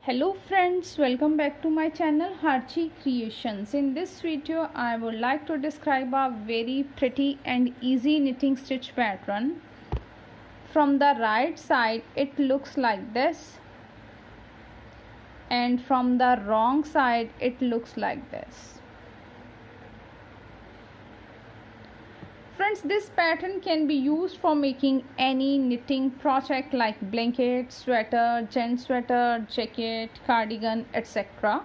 Hello friends, welcome back to my channel Harji Creations. In this video I would like to describe a very pretty and easy knitting stitch pattern. From the right side it looks like this, and from the wrong side it looks like this. Friends, this pattern can be used for making any knitting project like blanket, sweater, gent sweater, jacket, cardigan, etc.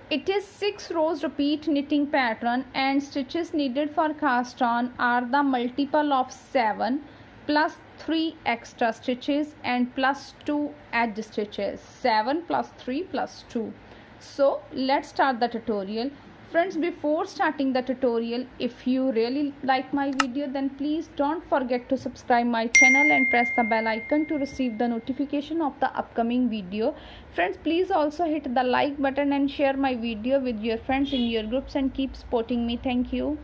It is 6 rows repeat knitting pattern, and stitches needed for cast on are the multiple of 7 plus 3 extra stitches and plus 2 edge stitches. 7 plus 3 plus 2. So let's start the tutorial. Friends, before starting the tutorial, if you really like my video, then please don't forget to subscribe my channel and press the bell icon to receive the notification of the upcoming video. Friends, please also hit the like button and share my video with your friends in your groups and keep supporting me. Thank you.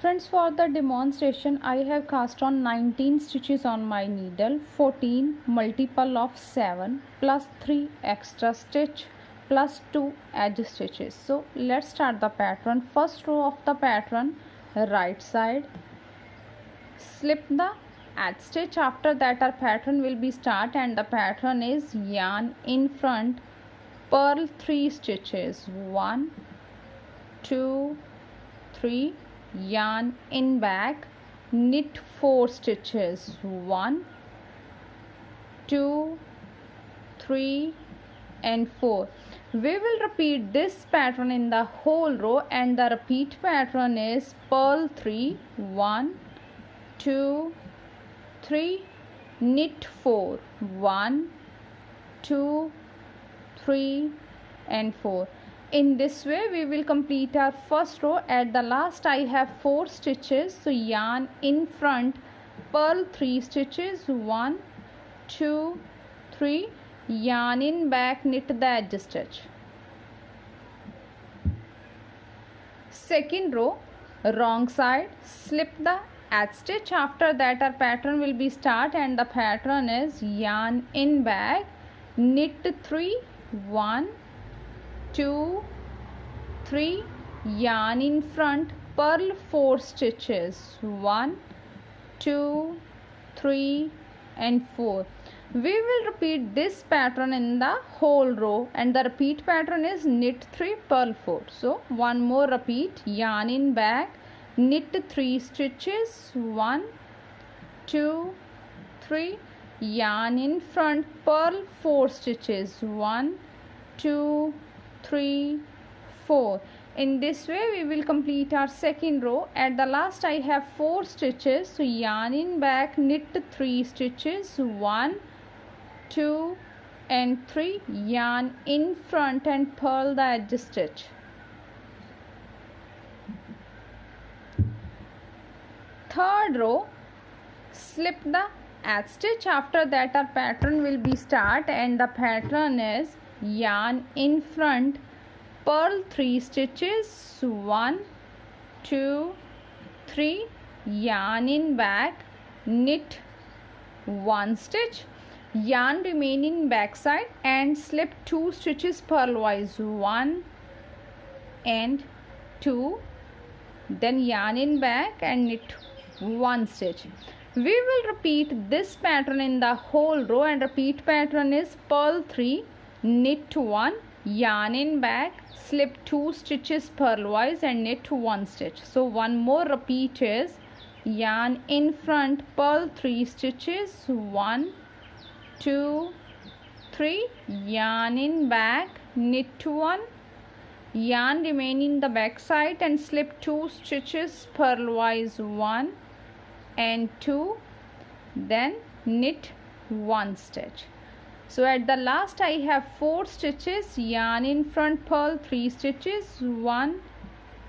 Friends, for the demonstration I have cast on 19 stitches on my needle, 14 multiple of 7 plus 3 extra stitch plus 2 edge stitches. So let's start the pattern. First row of the pattern, right side, slip the edge stitch. After that our pattern will be start, and the pattern is yarn in front, purl 3 stitches, 1 2 3, yarn in back, knit 4 stitches, 1 2 3 and 4. We will repeat this pattern in the whole row, and the repeat pattern is purl 3, 1 2 3, knit 4, 1 2 3 and 4. In this way we will complete our first row. At the last I have 4 stitches, so yarn in front, purl 3 stitches, 1 2 3, yarn in back, knit the edge stitch. Second row, wrong side, slip the edge stitch. After that our pattern will be start, and the pattern is yarn in back, knit 3, 1 2 3, yarn in front, purl 4 stitches, 1 2 3 and 4. We will repeat this pattern in the whole row, and the repeat pattern is knit 3, purl 4. So one more repeat, yarn in back, knit 3 stitches, 1 2 3, yarn in front, purl 4 stitches, 1 2 3 4. In this way we will complete our second row. At the last I have 4 stitches, so yarn in back, knit 3 stitches, 1 2 and 3, yarn in front and purl the edge stitch. Third row, slip the edge stitch. After that our pattern will be start, and the pattern is yarn in front, purl 3 stitches, 1 2 3, yarn in back, knit 1 stitch, yarn remain in back side, and slip 2 stitches purlwise, 1 and 2, then yarn in back and knit 1 stitch. We will repeat this pattern in the whole row, and repeat pattern is purl 3, knit 1, yarn in back, slip 2 stitches purlwise and knit 1 stitch. So one more repeat is yarn in front, purl 3 stitches, 1 2 3, yarn in back, knit 1, yarn remain in the back side and slip 2 stitches purlwise, 1 and 2, then knit 1 stitch. So at the last I have 4 stitches, yarn in front, purl 3 stitches, 1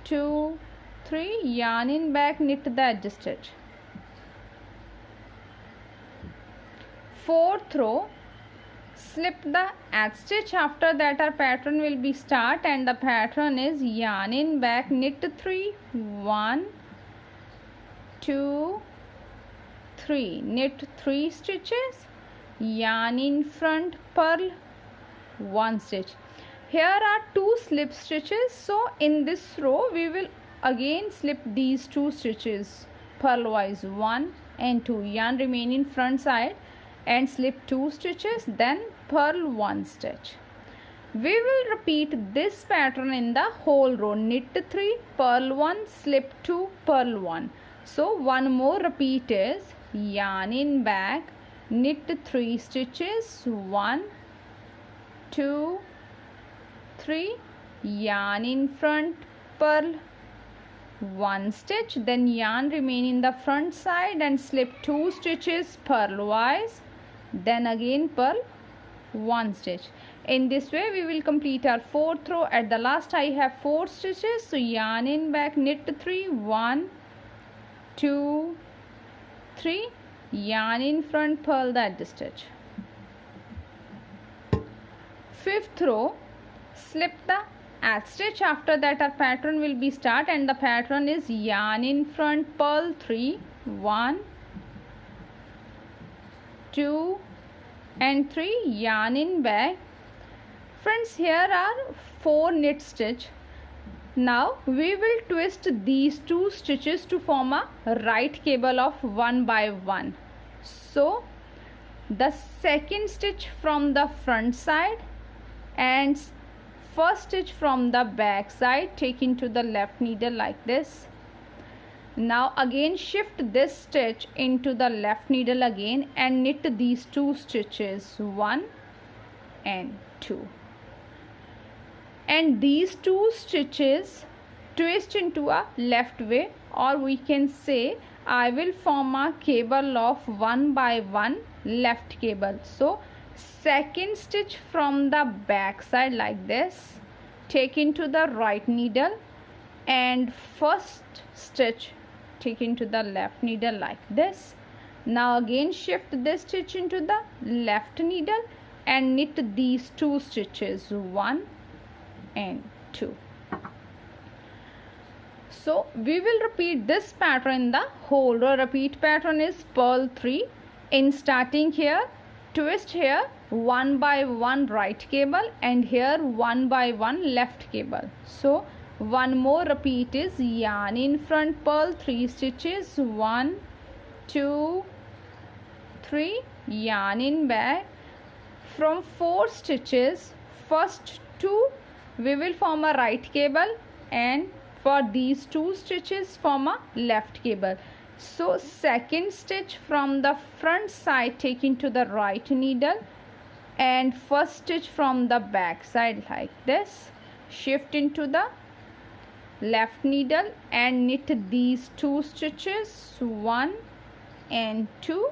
2 3, yarn in back, knit the edge stitch. Fourth row, slip the edge stitch. After that our pattern will be start, and the pattern is yarn in back, knit 3, 1 2 3, knit 3 stitches, yarn in front, purl 1 stitch. Here are 2 slip stitches, so in this row we will again slip these 2 stitches purlwise, 1 and 2. Yarn remain in front side and slip 2 stitches, then purl 1 stitch. We will repeat this pattern in the whole row. Knit 3, purl 1, slip 2, purl 1. So one more repeat is yarn in back, knit 3 stitches, 1, 2, 3, yarn in front, purl 1 stitch, then yarn remain in the front side and slip 2 stitches purlwise, then again purl 1 stitch. In this way we will complete our 4th row. At the last I have 4 stitches, so yarn in back, knit 3, 1, 2, 3, yarn in front, purl the edge stitch. 5th row, slip the edge stitch. After that our pattern will be start, and the pattern is yarn in front, purl 3, 1, 2 and 3, yarn in back. Friends, here are 4 knit stitch. Now we will twist these 2 stitches to form a right cable of 1 by 1. So the second stitch from the front side and first stitch from the back side, take into the left needle like this. Now again shift this stitch into the left needle again and knit these 2 stitches, 1 and 2. And these 2 stitches twist into a left way, or we can say I will form a cable of 1 by 1 left cable. So second stitch from the back side like this, take into the right needle, and first stitch take into the left needle like this. Now again shift this stitch into the left needle and knit these 2 stitches, 1 and 2. So we will repeat this pattern in the whole row. Repeat pattern is purl 3. In starting here, twist here 1 by 1 right cable and here 1 by 1 left cable. So one more repeat is yarn in front, purl 3 stitches, 1, 2, 3, yarn in back. From 4 stitches, first 2 we will form a right cable, and for these 2 stitches form a left cable. So second stitch from the front side take into the right needle and first stitch from the back side like this. Shift into the left needle and knit these 2 stitches, 1 and 2.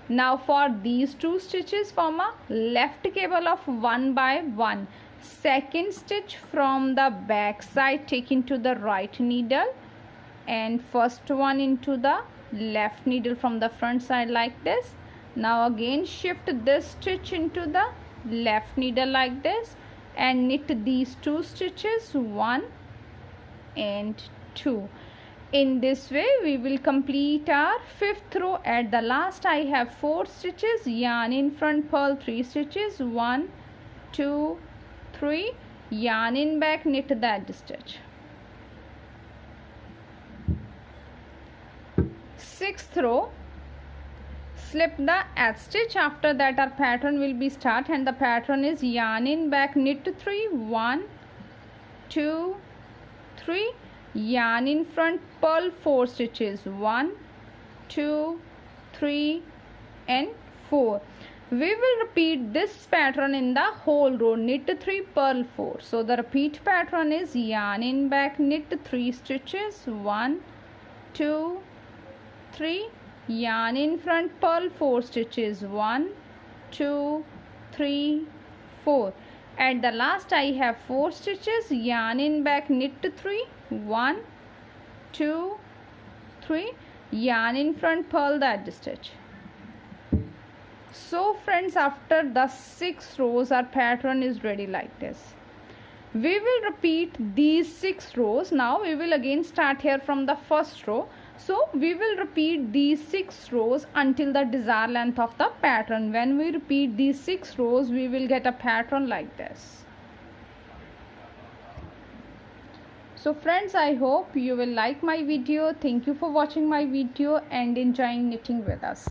Now for these 2 stitches form a left cable of 1 by 1. Second stitch from the back side take into the right needle and first one into the left needle from the front side like this. Now again shift this stitch into the left needle like this and knit these 2 stitches, 1 and 2. In this way we will complete our 5th row. At the last I have 4 stitches, yarn in front, purl 3 stitches, 1, 2, 3, yarn in back, knit the edge stitch. 6th row, slip the edge stitch. After that our pattern will be start, and the pattern is yarn in back, knit 3, 1, 2, 3, yarn in front, purl 4 stitches, 1, 2, 3 and 4. We will repeat this pattern in the whole row. Knit 3, purl 4. So the repeat pattern is yarn in back, knit 3 stitches, 1, 2, 3, yarn in front, purl 4 stitches, 1, 2, 3, 4. At the last I have 4 stitches, yarn in back, knit 3, 1, 2, 3, yarn in front, purl the edge stitch. So friends, after the 6 rows our pattern is ready like this. We will repeat these 6 rows. Now we will again start here from the first row. So we will repeat these 6 rows until the desired length of the pattern. When we repeat these 6 rows, we will get a pattern like this. So friends, I hope you will like my video. Thank you for watching my video and enjoying knitting with us.